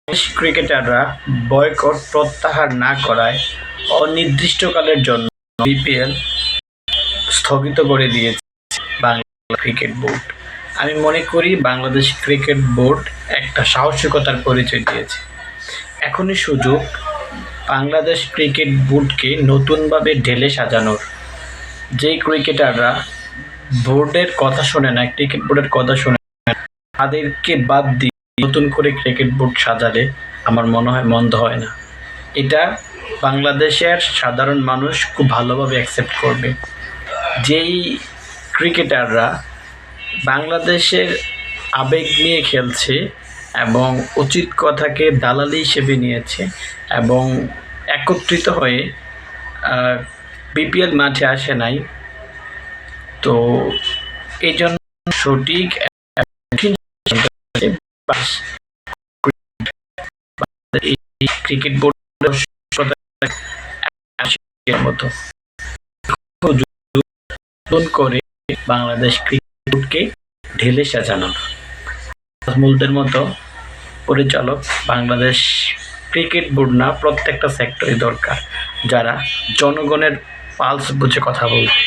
বাংলাদেশ ক্রিকেটাররা বয়কট প্রত্যাহার না করায় অনির্দিষ্টকালের জন্য বিপিএল স্থগিত করে দিয়েছে বাংলাদেশ ক্রিকেট বোর্ড। আমি মনে করি বাংলাদেশ ক্রিকেট বোর্ড একটা সাহসিকতার পরিচয় দিয়েছে। এখনই সুযোগ বাংলাদেশ ক্রিকেট বোর্ডকে নতুনভাবে ঢেলে সাজানোর। যেই ক্রিকেটাররা বোর্ডের কথা শোনে না, ক্রিকেট বোর্ডের কথা শোনে না, তাদেরকে বাদ দিয়ে নতুন করে ক্রিকেট বোর্ড সাজালে আমার মনে হয় মন্দ হয় না। এটা বাংলাদেশের সাধারণ মানুষ খুব ভালোভাবে অ্যাকসেপ্ট করবে। যেই ক্রিকেটাররা বাংলাদেশের আবেগ নিয়ে খেলছে এবং উচিত কথাকে দালালি হিসেবে নিয়েছে এবং একত্রিত হয়ে বিপিএল মাঠে আসে নাই, তো এই জন্য সঠিক ক্রিকেট বোর্ড মতো নতুন করে বাংলাদেশ ক্রিকেট বোর্ডকে ঢেলে সাজানো। নাজমুলদের মতো পরিচালক বাংলাদেশ ক্রিকেট বোর্ড না, প্রত্যেকটা সেক্টরই দরকার, যারা জনগণের পালস বুঝে কথা বলবে।